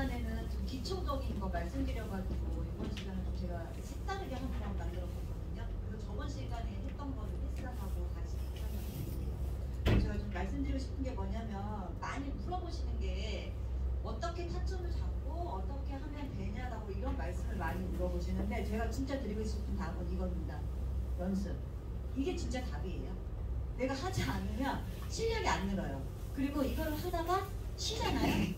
시간에는 좀 기초적인 거 말씀드려가지고 이번 시간은 좀 제가 색다르게 한번 만들었거든요. 그래서 저번 시간에 했던 거를 패스하고 다시 설명드릴게요. 제가 좀 말씀드리고 싶은 게 뭐냐면 많이 물어보시는 게 어떻게 타점을 잡고 어떻게 하면 되냐라고 이런 말씀을 많이 물어보시는데 제가 진짜 드리고 싶은 답은 이겁니다. 연습. 이게 진짜 답이에요. 내가 하지 않으면 실력이 안 늘어요. 그리고 이걸 하다가 쉬잖아요.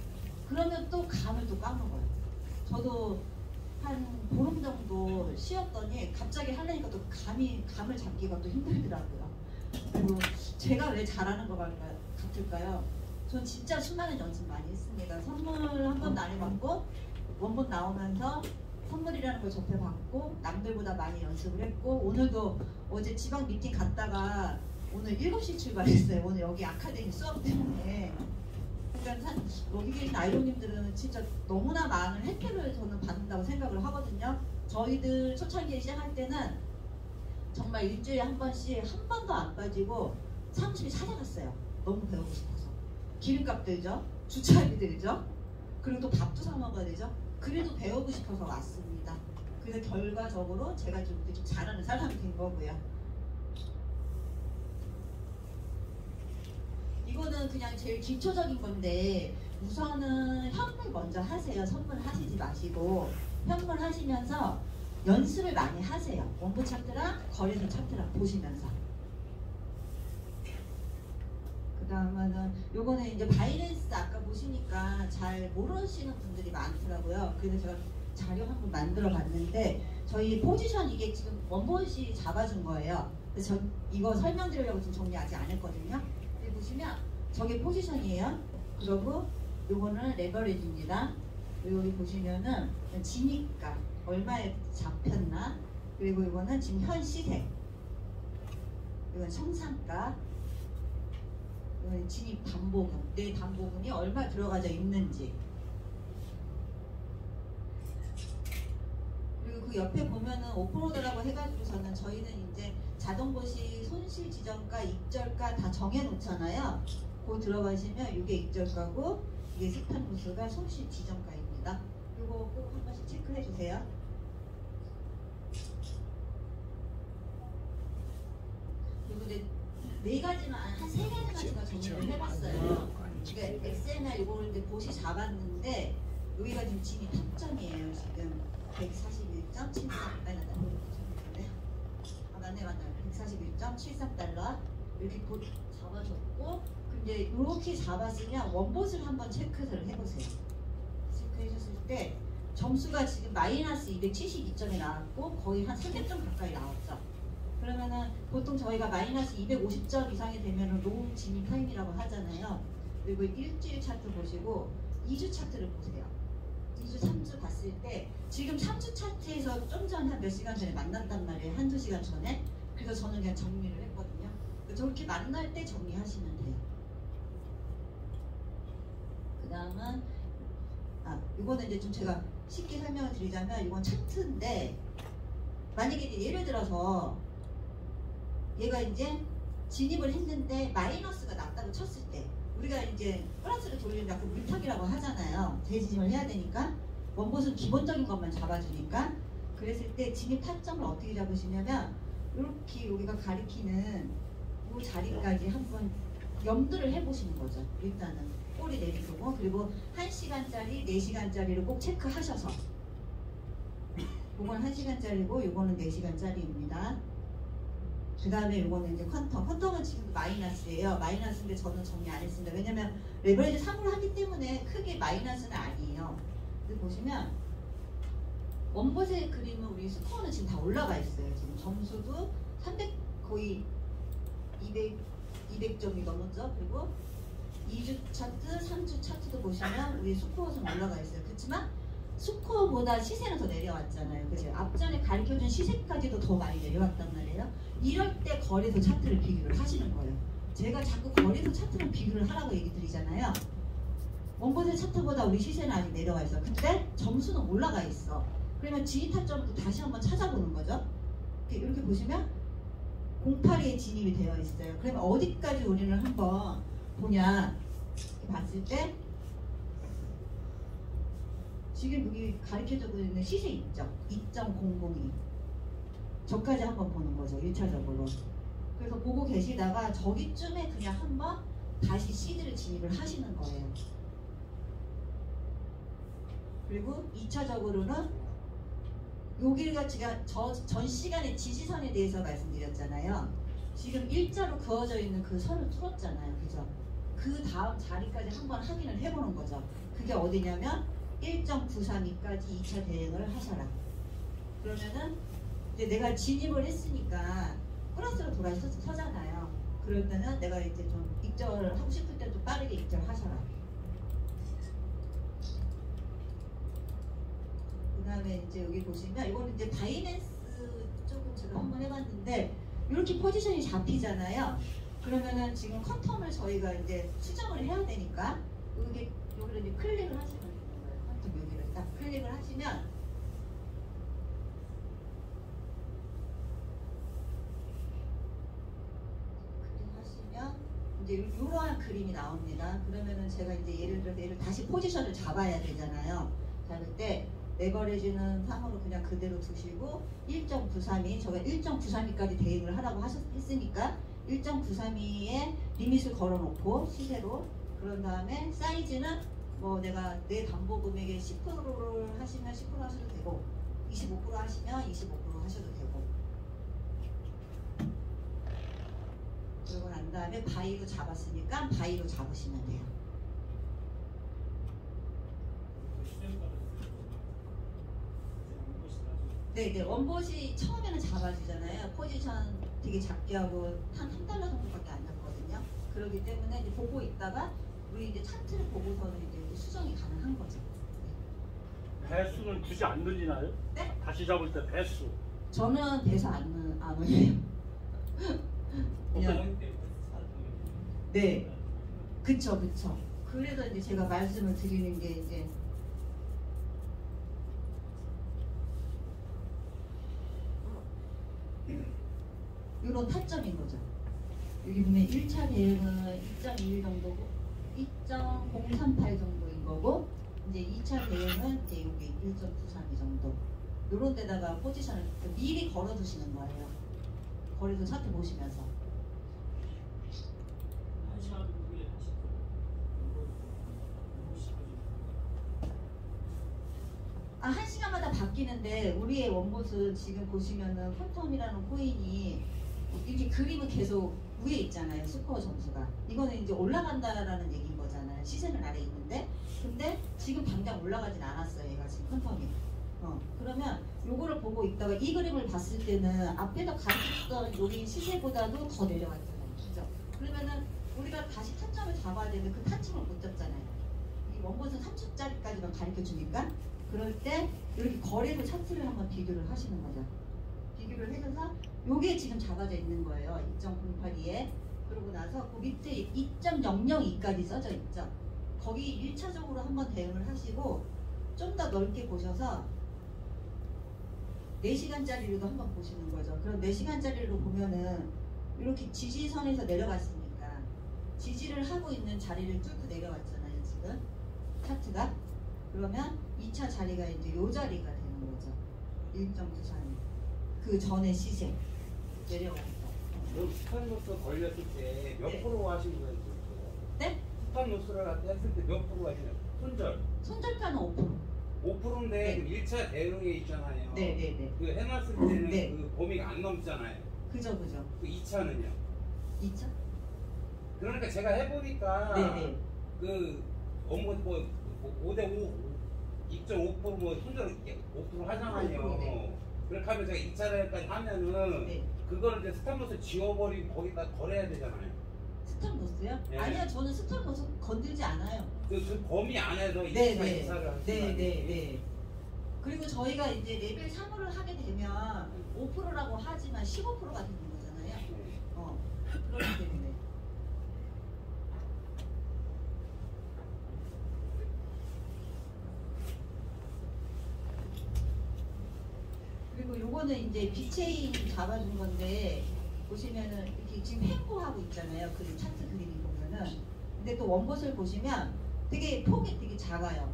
그러면 또 감을 또 까먹어요. 저도 한 보름 정도 쉬었더니 갑자기 하려니까 또 감을 잡기가 또 힘들더라고요. 그리고 제가 왜 잘하는 것 같을까요? 전 진짜 수많은 연습 많이 했습니다. 선물 한 번도 안 해봤고 원본 나오면서 선물이라는 걸 접해봤고 남들보다 많이 연습을 했고 오늘도 어제 지방 미팅 갔다가 오늘 7시 출발했어요. 오늘 여기 아카데미 수업 때문에. 그러니까 여기 계신 아이돌님들은 진짜 너무나 많은 혜택을 저는 받는다고 생각을 하거든요. 저희들 초창기에 시작할 때는 정말 일주일에 한 번씩 한 번도 안 빠지고 사무실에 찾아갔어요. 너무 배우고 싶어서. 기름값 들죠? 주차비 들죠? 그리고 또 밥도 사 먹어야 되죠? 그래도 배우고 싶어서 왔습니다. 그래서 결과적으로 제가 좀 잘하는 사람이 된 거고요. 이거는 그냥 제일 기초적인 건데 우선은 현물 먼저 하세요. 선물 하시지 마시고 현물 하시면서 연습을 많이 하세요. 원본 차트랑 거래소 차트랑 보시면서. 그 다음에는 요거는 이제 바이낸스 아까 보시니까 잘 모르시는 분들이 많더라고요. 그래서 제가 자료 한번 만들어 봤는데 저희 포지션 이게 지금 원본시 잡아준 거예요. 그래서 저 이거 설명드리려고 지금 정리 아직 안 했거든요. 여기 보시면 저게 포지션이에요. 그리고 요거는 레버리지입니다. 여기 보시면은 진입가 얼마에 잡혔나, 그리고 이거는 지금 현 시세, 이건 청산가, 이건 진입 담보금, 내 담보금이 얼마 들어가져 있는지, 그리고 그 옆에 보면은 오프로드라고 해가지고서는 저희는 이제 자동보시 손실 지정가, 입절가 다 정해놓잖아요. 그 들어가시면 이게 입절가고 이게 스탄부수가 손실 지정가입니다. 이거 꼭 한 번씩 체크해 주세요. 그리고 이제 네 가지만, 한 세 가지만 제가 정리를 해봤어요. 그러니까 엑셀이나 이거를 이제 보시 잡았는데 여기가 지금 진입 탑점이에요. 지금 141.73 맞네요. 141.73달러 이렇게 잡아줬고, 근데 이렇게 잡았으면 원봇을 한번 체크를 해보세요. 체크해줬을 때 점수가 지금 마이너스 272점이 나왔고 거의 한 300점 가까이 나왔죠. 그러면은 보통 저희가 마이너스 250점 이상이 되면은 로우 진입 타임이라고 하잖아요. 그리고 일주일 차트 보시고 2주 차트를 보세요. 2주, 3주 봤을 때 지금 3주 차트에서 좀 전에 한 몇 시간 전에 만났단 말이에요. 한두 시간 전에. 그래서 저는 그냥 정리를 했거든요. 저렇게 만날 때 정리하시면 돼요. 그 다음은 이거는 이제 좀 제가 쉽게 설명을 드리자면 이건 차트인데 만약에 예를 들어서 얘가 이제 진입을 했는데 마이너스가 났다고 쳤을 때 우리가 이제 플러스를 돌리는 그 물타기라고 하잖아요. 재진입을 해야 되니까 원봇은 기본적인 것만 잡아주니까. 그랬을 때 진입 타점을 어떻게 잡으시냐면 이렇게 여기가 가리키는 이 자리까지 한번 염두를 해보시는 거죠. 일단은 꼬리 내리고, 그리고 1시간짜리, 4시간짜리를 꼭 체크하셔서, 이건 1시간짜리고 이거는 4시간짜리입니다. 그 다음에 이거는 이제 퀀텀은 지금 마이너스예요. 마이너스인데 저는 정리 안 했습니다. 왜냐면 레버리지 3으로 하기 때문에 크게 마이너스는 아니에요. 근데 보시면 원봇의 그림은 우리 스코어는 지금 다 올라가 있어요. 지금 점수도 300 거의 200점이 넘었죠. 그리고 2주 차트, 3주 차트도 보시면 우리 스코어는 올라가 있어요. 그렇지만 스코어보다 시세는 더 내려왔잖아요. 그죠? 앞전에 가르쳐준 시세까지도 더 많이 내려왔단 말이에요. 이럴 때 거래소 차트를 비교를 하시는 거예요. 제가 자꾸 거래소 차트를 비교를 하라고 얘기 드리잖아요. 원본의 차트보다 우리 시세는 아직 내려와 있어. 근데 점수는 올라가 있어. 그러면 진입 타점도 다시 한번 찾아보는 거죠. 이렇게 보시면 08에 진입이 되어 있어요. 그러면 어디까지 우리는 한번 보냐 봤을 때 지금 여기 가르쳐주고 있는 시세 있죠? 2.002 저까지 한번 보는 거죠. 1차적으로. 그래서 보고 계시다가 저기쯤에 그냥 한번 다시 시드를 진입을 하시는 거예요. 그리고 2차적으로는 여기가 제가 전 시간에 지지선에 대해서 말씀드렸잖아요. 지금 일자로 그어져 있는 그 선을 뚫었잖아요. 그죠? 그 다음 자리까지 한번 확인을 해보는 거죠. 그게 어디냐면 1.932까지 2차 대응을 하셔라. 그러면은 이제 내가 진입을 했으니까 플러스로 돌아서잖아요. 그럴 때는 내가 이제 좀 입절을 하고 싶을 때 좀 빠르게 입절하셔라. 그 다음에 이제 여기 보시면 이거는 이제 바이낸스 조금 제가 한번 해봤는데 이렇게 포지션이 잡히잖아요. 그러면은 지금 퀀텀을 저희가 이제 수정을 해야 되니까 여기를 이제 클릭을 하시면 되는 거예요. 퀀텀 여기를 딱 클릭을 하시면 이제 이러한 그림이 나옵니다. 그러면은 제가 이제 예를 들어서 얘를 다시 포지션을 잡아야 되잖아요. 잡을 때 레버리지는 3으로 그냥 그대로 두시고 1.932 저가 1.932까지 대응을 하라고 했으니까 1.932에 리밋을 걸어놓고 시세로 그런 다음에 사이즈는 뭐 내가 내 담보 금액의 10%를 하시면 10% 하셔도 되고 25% 하시면 25% 하셔도 되고 그러고 난 다음에 바이로 잡았으니까 바이로 잡으시면 돼요. 네, 원봇이 처음에는 잡아주잖아요. 포지션 되게 작게 하고 한 $1 정도밖에 안 잡거든요. 그렇기 때문에 이제 보고 있다가 우리 이제 차트를 보고서는 이제 수정이 가능한 거죠. 네. 배수는 굳이 안 늘리나요? 네? 다시 잡을 때 배수. 저는 배수 안 올려요. 그냥 네, 그쵸. 그래서 이제 제가 말씀을 드리는 게 이제 이런 타점인 거죠. 여기 보면 1차 대응은 2.21 정도고 2.038 정도인 거고 이제 2차 대응은 이제 여기 1.932 정도 이런 데다가 포지션을 미리 걸어 두시는 거예요. 거리도 차트 보시면서 한 시간마다 바뀌는데 우리의 원봇은 지금 보시면은 퀀텀이라는 코인이 이렇게 그림은 계속 위에 있잖아요. 스코어 점수가 이거는 이제 올라간다라는 얘기인 거잖아요. 시세는 아래 있는데 근데 지금 당장 올라가진 않았어요. 얘가 지금 퀀텀이 그러면 요거를 보고 있다가 이 그림을 봤을 때는 앞에서 가르쳤던 여기 시세보다도 더 내려왔잖아요. 그죠? 그러면은 우리가 다시 타점을 잡아야 되는데 그 타점을 못 잡잖아요. 이 원봇은 30짜리까지만 가르쳐 주니까 그럴 때 이렇게 거래로 차트를 한번 비교를 하시는 거죠. 비교를 해줘서 요게 지금 잡아져 있는 거예요. 2.082에 그러고 나서 그 밑에 2.002까지 써져 있죠. 거기 1차적으로 한번 대응을 하시고 좀 더 넓게 보셔서 4시간짜리로도 한번 보시는 거죠. 그럼 4시간짜리로 보면은 이렇게 지지선에서 내려갔으니까 지지를 하고 있는 자리를 뚫고 내려왔잖아요. 지금 차트가 그러면 2차 자리가 이제 요 자리가 되는 거죠. 1.932 그 전에 시세 내려갔다. 그럼 스탑로스 걸렸을 때 몇 네. 프로 하신 거예요? 네? 스탑로스를 했을 때 몇 프로 하시나요? 손절. 손절가는 5%. 5%인데 네. 1차 대응에 있잖아요. 네네네. 그 해놨을 때는 네. 그 범위가 안 넘잖아요. 그죠. 그 2차는요? 2차? 그러니까 제가 해보니까 네네. 그 뭐 5대5 2.5%뭐 손절 5% 하잖아요. 네. 그렇게 하면 제가 2차까지 하면은 네. 그거를 이제 스탑로스 지워버리고 거기다 걸어야 되잖아요. 스탑로스요? 네. 아니요, 저는 스탑로스 건들지 않아요. 그 범위 안에서 2차, 네네. 2차를 하시는 네네네. 그리고 저희가 이제 레벨 3으로 하게 되면 5%라고 하지만 15%가 되는 거잖아요. 그렇기 때문에. 그리고 요거는 이제 비체인 잡아준 건데 보시면은 이렇게 지금 횡보하고 있잖아요. 그 차트 그림이 보면은. 근데 또 원봇을 보시면 되게 폭이 되게 작아요.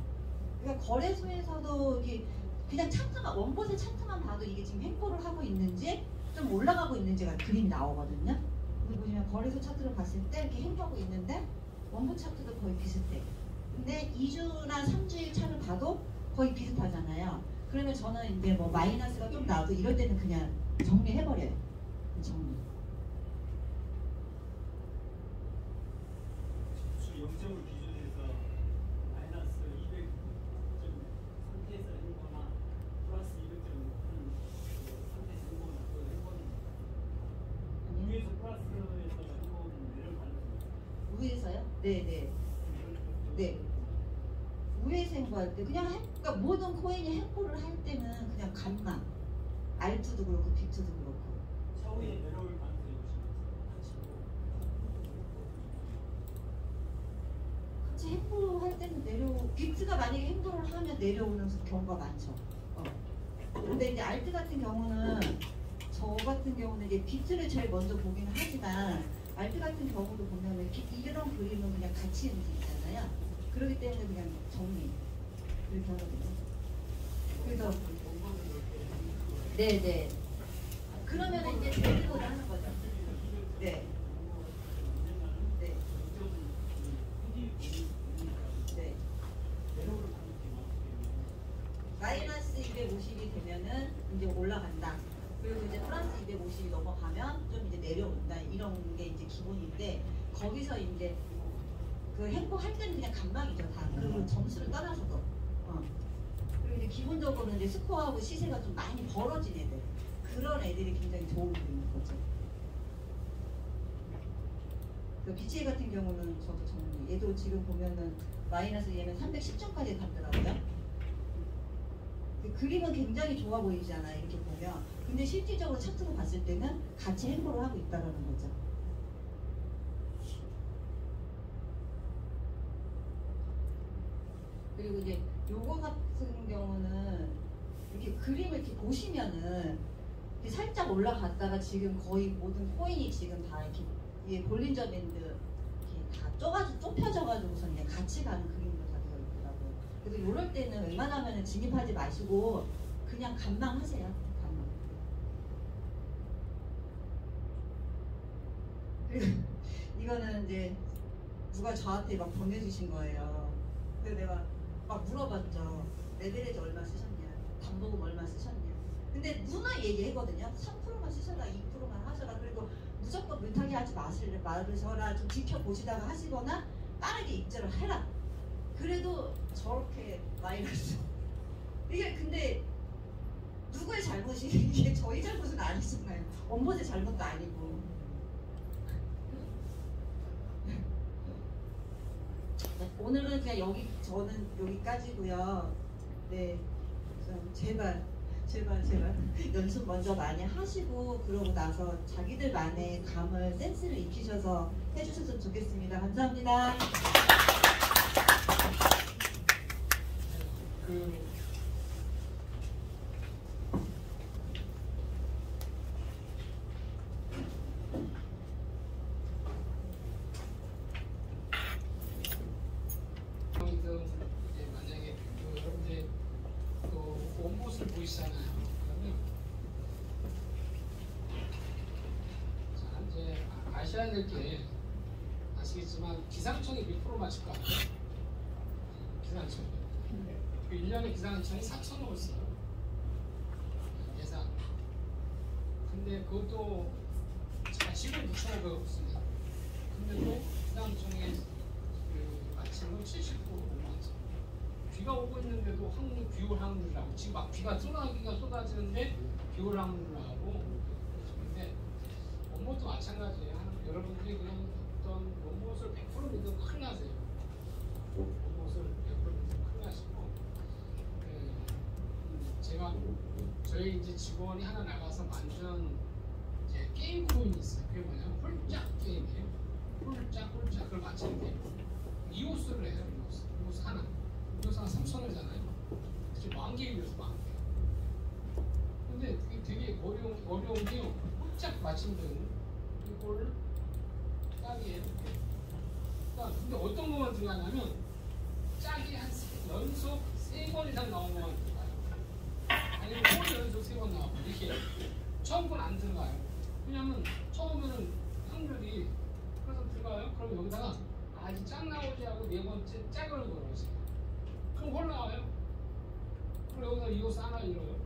그러니까 거래소에서도 이게 그냥 차트만 원봇의 차트만 봐도 이게 지금 횡보를 하고 있는지 좀 올라가고 있는지가 그림이 나오거든요. 여기 보시면 거래소 차트를 봤을 때 이렇게 횡보하고 있는데 원봇 차트도 거의 비슷해. 근데 2주나 3주일 차를 봐도 거의 비슷하잖아요. 그러면 저는 이제 뭐 마이너스가 좀 나도 이럴 때는 그냥 정리해버려요. 정리. 주 0점을 기준해서 마이너스 200점 상태에서 행보나 플러스 200점 하는 상태에서 행보나 그 행보는 위에서 플러스에서 행보는 내려가는 거예요. 위에서요? 네네. 네. 위에서 행보할 때 그냥 그러니까 모든 코인이 행보를 할 때는 그냥 간만 알트도 그렇고 비트도 그렇고 차후에 내려올 가능성이 같이 행보할 때는 비트가 만약에 행보를 하면 내려오는 경우가 많죠. 근데 이제 알트 같은 경우는 저 같은 경우는 이제 비트를 제일 먼저 보기는 하지만 알트 같은 경우도 보면은 이런 그림은 그냥 같이 움직이잖아요. 그렇기 때문에 그냥 정리 그렇게 하거든요. 그래서 네네. 그러면 이제 제대로 하는 거죠. 네. 네. 네. 마이너스 250이 되면은 이제 올라간다. 그리고 이제 플러스 250이 넘어가면 좀 이제 내려온다. 이런 게 이제 기본인데 거기서 이제 그 행보할 때는 그냥 간방이죠 다. 그리고 점수를 떠나서도. 그리고 이제 기본적으로 이제 스코어하고 시세가 좀 많이 벌어진 애들. 그런 애들이 굉장히 좋은 그림인 거죠. 그 BTA 같은 경우는 저도 정리. 얘도 지금 보면은 마이너스 얘는 310점까지 갔더라고요. 그림은 굉장히 좋아 보이잖아요. 이렇게 보면. 근데 실질적으로 차트로 봤을 때는 같이 행보를 하고 있다는 거죠. 그리고 이제 요거 같은 경우는 이렇게 그림을 이렇게 보시면은 이렇게 살짝 올라갔다가 지금 거의 모든 코인이 지금 다 이렇게 이게 볼린저 밴드 이렇게 다 좁혀져가지고서 그냥 같이 가는 그림도 다 되어 있더라고요. 그래서 이럴 때는 웬만하면 진입하지 마시고 그냥 감망하세요. 감망. 그리고 이거는 이제 누가 저한테 막 보내주신 거예요. 그래서 내가 막 물어봤죠. 레벨에지 얼마 쓰셨냐? 담보금 얼마 쓰셨냐? 근데 누나 얘기하거든요. 3%만 쓰셔라, 2%만 하셔라. 그리고 무조건 물타기 하지 마셔라. 좀 지켜보시다가 하시거나 빠르게 입절을 해라. 그래도 저렇게 마이너스. 이게 근데 누구의 잘못이 이게 저희 잘못은 아니잖아요. 원본의 잘못도 아니고. 오늘은 그냥 저는 여기까지고요. 네, 제발 연습 먼저 많이 하시고 그러고 나서 자기들만의 감을 센스를 익히셔서 해주셨으면 좋겠습니다. 감사합니다. 이제 만약에 여러분들 원봇을 보이시잖아요. 그러면 자 이제 아셔야 될 게 아시겠지만 기상청이 몇 프로 맞출 거 아니에요? 기상청이 그 1년에 기상청이 4천억을 써요. 예산. 근데 그것도 지금 6천억을 씁니다. 근데도 기상청에 마침은 70% 오면서 비가 오고 있는데도 비올 확률을 하고 지금 막 비가 쏟아지는데 비올 확률을 하고 근데 원못도 마찬가지예요. 여러분들이 그냥 어떤 원못을 100% 믿으면 큰일 나세요. 원못을 100% 믿으면 큰일 나시고 제가 저희 이제 직원이 하나 나가서 만든 이제 게임 코인이 있어요. 그게 뭐냐면 홀짝 게임이에요. 홀짝 그걸 맞추는데 이오스를 해요. 이오스 하나. 이오스 한 3,000원이잖아요. 지금 만개를 위해서 만개. 근데 그게 되게 어려운 게 홀짝 맞추면 이걸 짝이에요. 그러니까 근데 어떤 것만 들어가냐면 짝이 한 연속 3번 이상 나온 것만 들어가요. 아니면 홀 연속 3번 나오고 이렇게 처음 건 안 들어가요. 왜냐면 처음에는 확률이 그래서 들어가요. 그럼 여기다가 아직 짝 나오지 하고 4번째 짝을 걸어보세요. 그럼 홀 나와요. 그럼 여기서 이호수 하나 잃어요.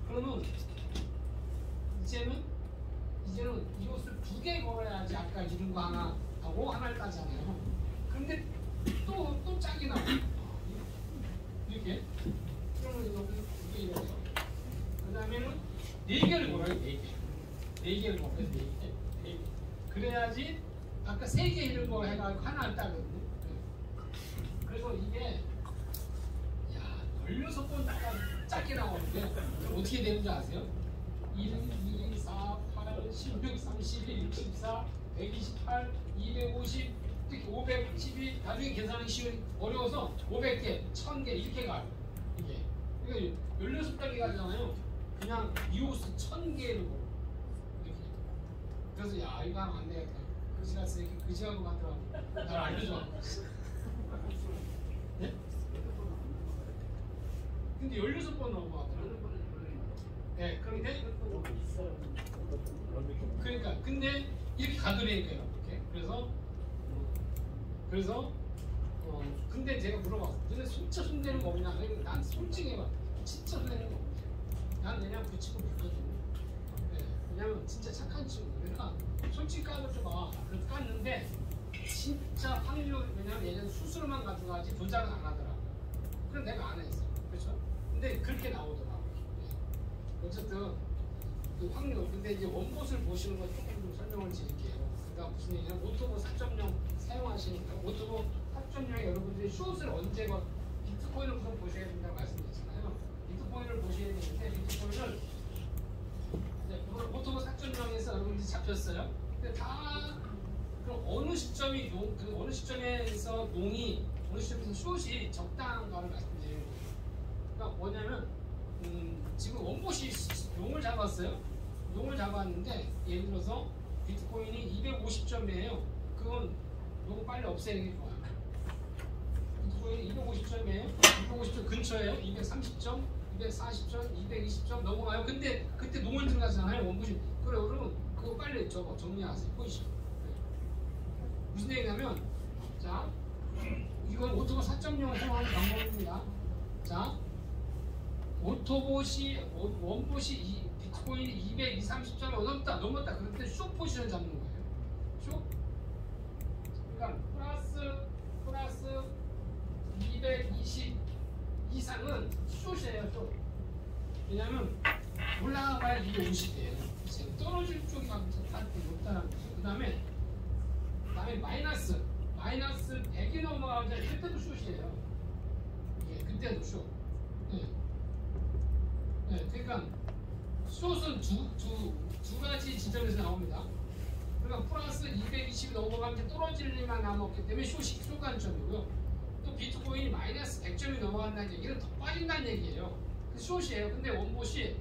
그러면 이제는 이호수를 2개 걸어야지 아까 이런 거 하나 하고 하나를 따잖아요. 근데 또 짝이 나와요. 이렇게. 그러면 여기 2개 이래요. 그 다음에는 4개를 걸어요. 4개. 4개를 걸어요. 4개. 그래야지 아까 3개 이런 거 해가지고 하나를 따거든요. 그래서 이게 16번 따가 짧게 나오는데 그럼 어떻게 되는지 아세요? 1, 2, 4, 8, 16, 31, 64, 128, 250, 이렇게 512 나중에 계산하기 쉬운 어려워서 500개, 1000개 이렇게 가요. 이게 16단계 가잖아요. 그냥 이호수 1000개를 먹어. 이렇게. 그래서 야 이거 하면 안 되겠다. 그지가 쓰니까 그지하고 가더라고. 날 알려줘. 네? 근데 16번 넘어가더라고요. 네, 그러니까 근데 이렇게 가더라고요. 이렇게. 그래서 근데 제가 물어봤어. 너네 진짜 손대는 거 없냐? 난 솔직히 봐. 진짜 손대는 거 없냐? 난 그냥 그 친구 믿거든요. 네, 왜냐면 진짜 착한 친구. 그러니까 솔직히 까줘봐. 그래서 깠는데 진짜 확률 왜냐면 예전에 수수료만 가져가지 도장은 안 하더라고. 그럼 내가 안 했어. 그렇죠? 근데 그렇게 나오더라고. 네. 어쨌든 그 확률. 근데 이제 원봇을 보시는 거 조금 좀 설명을 드릴게요. 그러니까 무슨 얘기냐면 오토보 4.0 사용하시니까 오토보 4.0에 여러분들이 숏을 언제 비트코인을 우선 보셔야 된다고 말씀드렸잖아요. 비트코인을 보셔야 되는데 비트코인을 오토보 4.0에서 여러분들이 잡혔어요. 근데 다 그럼 어느 시점이 어느 시점에서 농이 어느 시점에서 숏이 적당한가를 말씀드리는 거예요. 그러니까 뭐냐면 지금 원봇이 용을 잡았어요. 용을 잡았는데 예를 들어서 비트코인이 250점이에요. 그건 너무 빨리 없애는 게 좋아요. 비트코인이 250점이에요. 250점 근처에요. 230점, 240점, 220점 넘어가요. 근데 그때 농을 들어가잖아요. 원봇이. 그래 여러분 그거 빨리 정리하세요. 포지션. 무슨 얘기냐면 자 이건 오토보 4.0을 사용하는 방법입니다. 자 원봇이 비트코인이 230점을 넘었다. 그럴 때 숏 포지션 잡는 거예요. 숏. 그러니까 플러스 220 이상은 숏이에요. 숏. 왜냐면 올라가야 250이에요. 떨어질 쪽이 한테 높다는 거죠. 그 다음에 마이너스 100이 넘어가면 그때도 숏이에요. 예, 그때도 숏. 네, 그러니까 숏은 두 가지 지점에서 나옵니다. 그러니까 플러스 220이 넘어가면 떨어질 일만 남았기 때문에 숏 관점이고요. 또 비트코인이 마이너스 100점이 넘어간다는 얘기는 더 빠진다는 얘기예요. 그 숏이에요. 근데 원봇이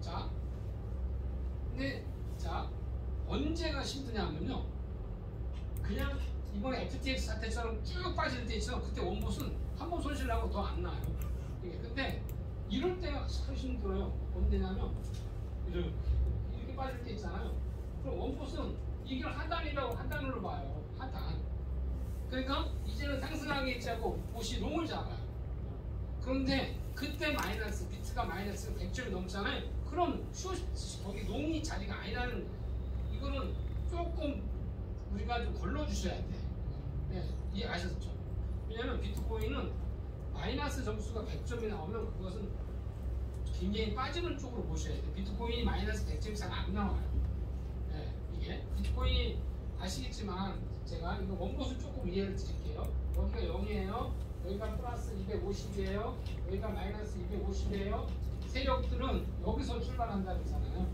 자 언제가 힘드냐면요. 그냥 이번에 FTX 사태처럼 쭉 빠질 때 있죠. 그때 원봇은 한 번 손실 나고 더 안 나요. 근데 이럴 때가 참 힘들어요. 언제냐면 이렇게 빠질 때 있잖아요. 그럼 원봇은 이걸 하단으로 봐요. 하단. 그러니까 이제는 상승하게 있지 않고 봇이 롱을 잡아요. 그런데 그때 비트가 마이너스 100점이 넘잖아요. 그럼 거기 롱이 자리가 아니라는 거예요. 이거는 조금 우리가 좀 걸러주셔야 돼. 네, 이해하셨죠? 왜냐면 비트코인은 마이너스 점수가 100점이 나오면 그것은 굉장히 빠지는 쪽으로 보셔야 돼요. 비트코인이 마이너스 100점 이상 안 나와요. 네, 이게 비트코인이 아시겠지만 제가 이거 원봇을 조금 이해를 드릴게요. 여기가 0이에요. 여기가 플러스 250이에요. 여기가 마이너스 250이에요. 세력들은 여기서 출발한다 그러잖아요.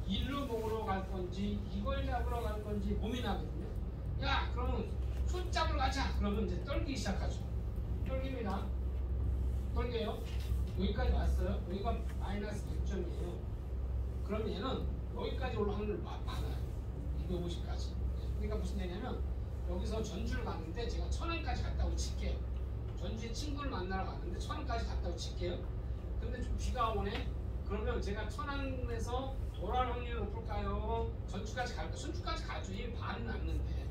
일로 먹으러 갈 건지 이걸 잡으러 갈 건지 고민하거든요. 야 그러면 숏 잡으러 가자. 그러면 이제 떨기 시작하죠. 떨깁니다. 떨겨요. 여기까지 왔어요. 여기가 마이너스 100점이에요. 그럼 얘는 여기까지 올라갈 확률 많아요. 250까지. 그러니까 무슨 얘기냐면 여기서 전주를 갔는데 제가 천안까지 갔다고 칠게요. 전주에 친구를 만나러 갔는데 천안까지 갔다고 칠게요. 근데 좀 비가 오네. 그러면 제가 천안에서 돌아올 확률이 높을까요? 전주까지 갈까요? 순주까지 가죠. 이미 반은 났는데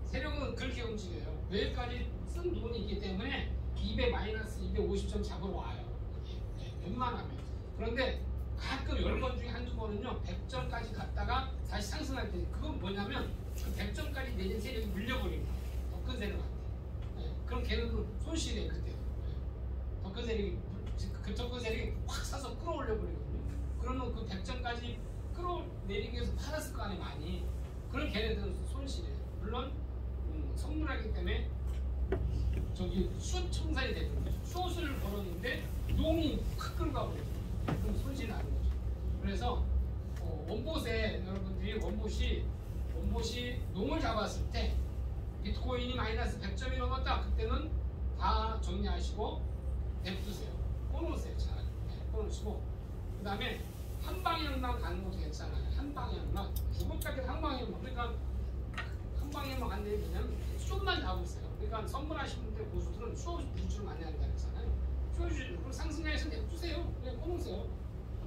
세력은 그렇게 움직여요. 내일까지 쓴 돈이 있기 때문에 250점 잡으러 와요. 네, 웬만하면. 그런데 가끔 10번 중에 한두 번은요 100점까지 갔다가 다시 상승할 때 그건 뭐냐면 그 100점까지 내린 세력이 물려버린 거예요. 더 큰 세력한테. 네, 그럼 걔는 손실이에요 그때. 더 큰 세력이 더 큰 세력이 확 사서 끌어올려버리거든요. 그러면 그 100점까지 끌어내리기 위해서 팔았을 거 아니에요 많이. 그럼 걔네들은 손실이에요. 물론 선물하기 때문에 저기 숏 청산이 되는 거죠. 숏을 걸었는데 농이 확 끌어가 버려요. 그럼 손실이 나는 거죠. 그래서 원봇에 여러분들이 원봇이 농을 잡았을 때 비트코인이 마이너스 100점이 넘었다. 그때는 다 정리하시고 냅두세요. 꺼놓으세요. 차라리. 꺼놓으시고 그 다음에 한 방향만 가는 것도 괜찮아요. 한 방향만. 그것까지 한 방향만. 그러니까 한 방향만 간다는 게 그냥 숏만 잡으세요. 그러니까 선물하시는 분들 고수들은 숏 위주로 많이 한다 그랬잖아요. 숏 위주로 상승해서 냅두세요. 그냥 꺼놓으세요.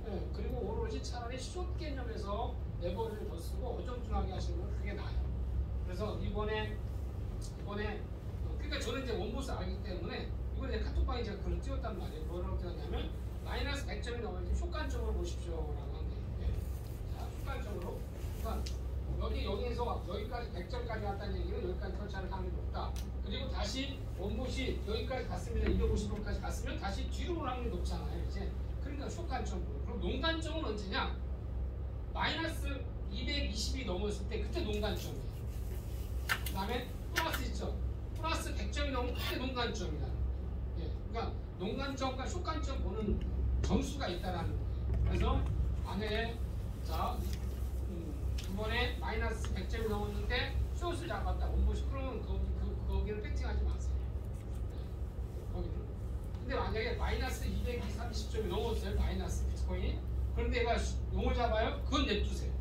네, 그리고 오로지 차라리 숏 개념에서 레버리를 더 쓰고 어정쩡하게 하시는 건 그게 나아요. 그래서 이번에 그러니까 저는 이제 원봇을 알기 때문에 이번에 카톡방에 제가 글을 띄웠단 말이에요. 뭐라고 띄웠냐면 마이너스 100점이 넘을 때 숏관점으로 보십시오라고 한대. 네. 자, 숏관점으로. 그러니까 여기에서 여기까지 100점까지 왔다는 얘기는 여기까지 터치하는 확률이 높다. 그리고 다시 원봇이 여기까지 갔습니다. 250원까지 갔으면 다시 뒤로 올 확률이 높잖아요. 이제 그러니까 숏관점으로. 그럼 농관점은 언제냐? 마이너스 220이 넘었을 때 그때 농관점이에요. 그 다음에 플러스 있죠. 플러스 100점이 넘으면 그때 농관점이다. 예, 그러니까 농관점과 숏관점 보는 점수가 있다라는 거예요. 그래서 만약에 자 이번에 마이너스 100점이 넘었는데 숏을 잡았다. 원봇이 그러면 거기를 배팅하지 마세요. 네, 거기는. 근데 만약에 마이너스 230점이 넘었어요. 마이너스 비트코인이. 그런데 얘가 농을 잡아요. 그건 냅두세요.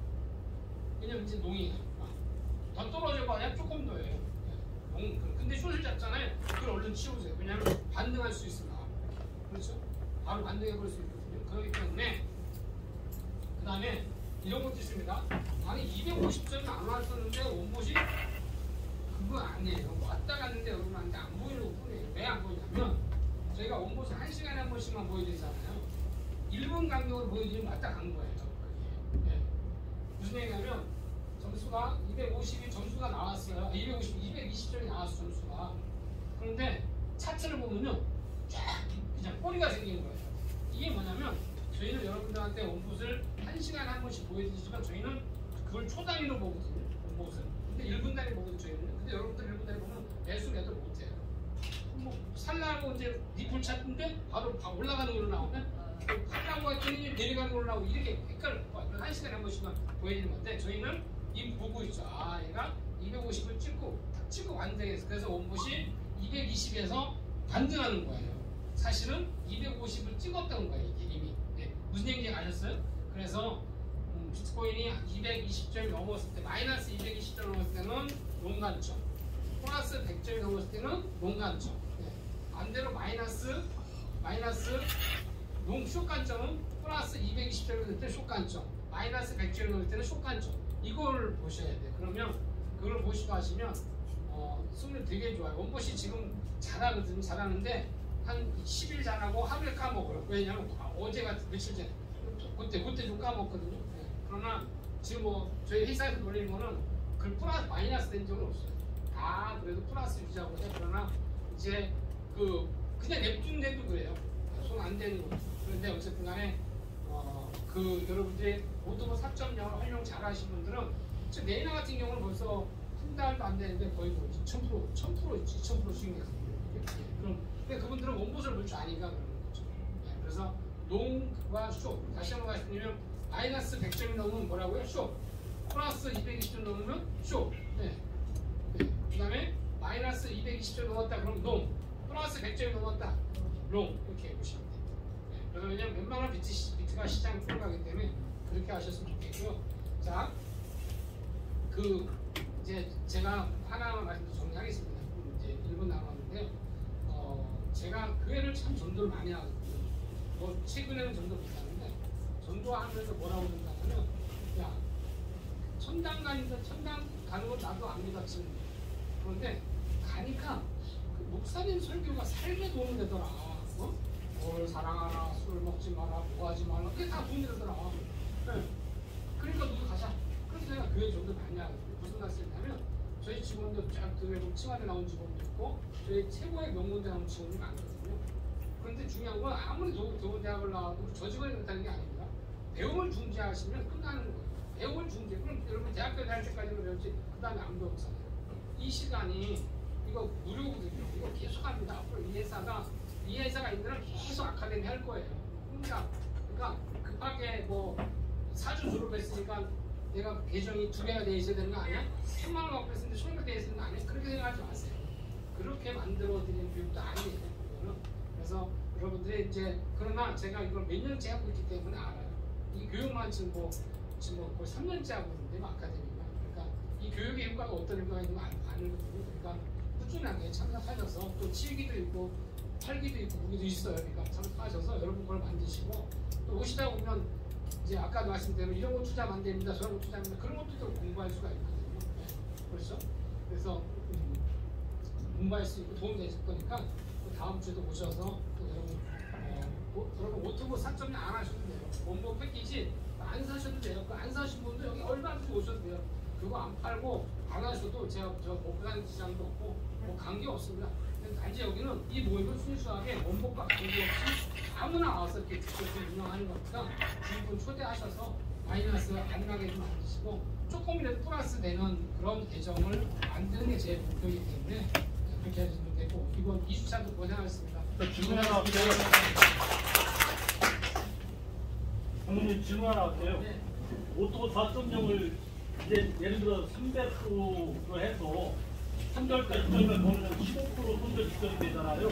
왜냐면 이제 농이에요. 더 떨어져 봐야 조금 더예요. 네, 근데 숏을 잡잖아요. 그걸 얼른 치우세요. 왜냐면 반등할 수 있으니까. 그렇죠? 바로 반등해 볼 수 있거든요. 그렇기 때문에 그 다음에 이런 것도 있습니다. 아니 250점이 안 왔었는데 원봇이 그거 아니에요. 왔다 갔는데 여러분한테 안 보이는 것 뿐이에요. 왜 안 보이냐면 저희가 원봇을 1시간에 한 번씩만 보여드리잖아요. 1분 간격으로 보여드리면 왔다 간 거예요. 네. 무슨 얘기냐면 점수가 250이 점수가 나왔어요. 220점이 나왔어 점수가. 그런데 차트를 보면요. 쫙 그냥 꼬리가 생긴 거예요. 이게 뭐냐면 저희는 여러분들한테 원봇을 1시간에 한 번씩 보여드리지만 저희는 그걸 초단위로 보거든요. 원봇을. 근데 1분 단위 보거든요. 저희는. 근데 여러분들 1분 단위 보면 매수 매도 못해요. 뭐 살라고 이제 니플 찾는데 바로 올라가는 걸로 나오면 팔라고 했더니 내려가는 걸로 나오고 이렇게 헷갈려. 1시간에 한 번씩만 보여드리는 건데 저희는 이 보고 있죠. 아 얘가 250을 찍고 딱 찍고 반등해서 그래서 원봇이 220에서 반등하는 거예요. 사실은 250을 찍었던 거예요. 이게 이미. 네. 무슨 얘기인지 아셨어요? 그래서 비트코인이 220점이 넘었을 때 마이너스 220점 넘었을 때는 농관점, 플러스 100점이 넘었을 때는 농관점. 네. 반대로 마이너스 숏관점은 플러스 220점이 넘을 때 숏관점, 마이너스 100점이 넘을 때는 숏관점. 이걸 보셔야 돼요. 그러면 그걸 보시고 하시면 승률 되게 좋아요. 원봇이 지금 잘하거든요. 잘하는데 한 10일 잘하고 하루에 까먹어요. 왜냐면 어제 같은 며칠 전에 그때 좀 까먹거든요. 네. 그러나 지금 뭐 저희 회사에서 돌리는 거는 그 플러스 마이너스 된 적은 없어요. 다 그래도 플러스 유지하고 해요. 그러나 이제 그냥 냅둔데도 그래요. 손 안 대는 거죠. 그런데 어쨌든 간에 그 여러분들이 모두 4.0을 활용 잘 하시는 분들은 내일 같은 경우는 벌써 한 달도 안 되는데 거의 뭐 2,000% 수익냈거든요. 그럼 근데 그분들은 원봇을 볼 줄 아니까 그러는 거죠. 네, 그래서 농과 숏 다시 한번 말씀드리면 마이너스 100점이 넘으면 뭐라고요? 숏. 플러스 220점 넘으면 숏. 네. 네. 그 다음에 마이너스 220점 넘었다 그러면 농. 플러스 100점이 넘었다 롱. 이렇게 보시면 돼요. 네. 그래서 왜냐면 웬만한 비트가 시장 풀어가기 때문에 그렇게 하셨으면 좋겠고요. 자, 이제 제가 하나만 말씀드려 정리하겠습니다. 이제 1분 남았는데요. 제가 교회를 참 전도를 많이 하거든요. 뭐 최근에는 전도 못하는데 전도하면서 뭐라고 그런다면 야 천당 가는 건 나도 안 믿었지. 그런데 가니까 그 목사님 설교가 삶에 도움이 되더라. 뭘 사랑하라, 술 먹지 마라, 뭐 하지 마라. 그게 다 도움이 되더라. 네. 그러니까 너도 가자. 그래서 내가 교회 전도 많이 하거든요. 무슨 말씀이냐면 저희 직원들 쫙 들어보면 칭화대 나온 직원도 있고 저희 최고의 명문대 나온 직원이 많거든요. 그런데 중요한 건 아무리 좋은 대학을 나와도 저 직원이 그렇다는 게 아닙니다. 배움을 중지하시면 끝나는 거예요. 배움을 중지. 그럼 여러분 대학교 다닐 때까지는 배웠지 그 다음에 안 배웠잖아요. 이 시간이 이거 무료거든요. 이거 계속 합니다. 앞으로 이 회사가 있는 한 계속 아카데미 할 거예요. 그러니까 급하게 뭐 4주 졸업했으니까 내가 계정이 2개가 돼 있어야 되는 거 아니야? 10만 원 갖고 했는데 10개가 돼 있어야 되는 거 아니야? 그렇게 생각하지 마세요. 그렇게 만들어 드리는 교육도 아니에요. 그래서 여러분들이 이제 그러나 제가 이걸 몇 년째 하고 있기 때문에 알아요. 이 교육만 지금 거의 3년째 하고 있는데 아카데미가. 그러니까 이 교육의 효과가 어떤 효과가 있는 거 아니거든요. 그러니까 꾸준하게 참석하셔서 또 7기도 있고 8기도 있고 9기도 있어요. 그러니까 참석하셔서 여러분 걸 만드시고 또 오시다 보면 이제 아까 말씀대로 이런 거 투자하면 안 됩니다. 저런 거 투자하면 그런 것도 또 공부할 수가 있거든요. 네. 그렇죠? 그래서 공부할 수 있고 도움이 되실 거니까 또 다음 주에도 오셔서 또 여러분 오토보 4.0 안 하셔도 돼요. 원목 패키지 안 사셔도 돼요. 그 안 사신 분도 여기 얼마든지 오셔도 돼요. 그거 안 팔고 안 하셔도 제가 저 목표하는 지장도 없고 뭐 관계 없습니다. 단지 여기는 이 모임은 순수하게 원목과 관계없이 아무나 와서 이렇게 직접 운영하는 거니까 주인분 초대하셔서 마이너스 안 나게 좀 만드시고 조금이라도 플러스 되는 그런 계정을 만드는 게 제 목표이기 때문에 그렇게 하시면 되고 이번 2주차도 고생하셨습니다. 질문 하나 할게요. 장모님 질문 하나 할게요. 네. 오토 4.0을 이제 예를 들어 300%로 해서 3개월까지 보면 15% 손절 지정이 되잖아요.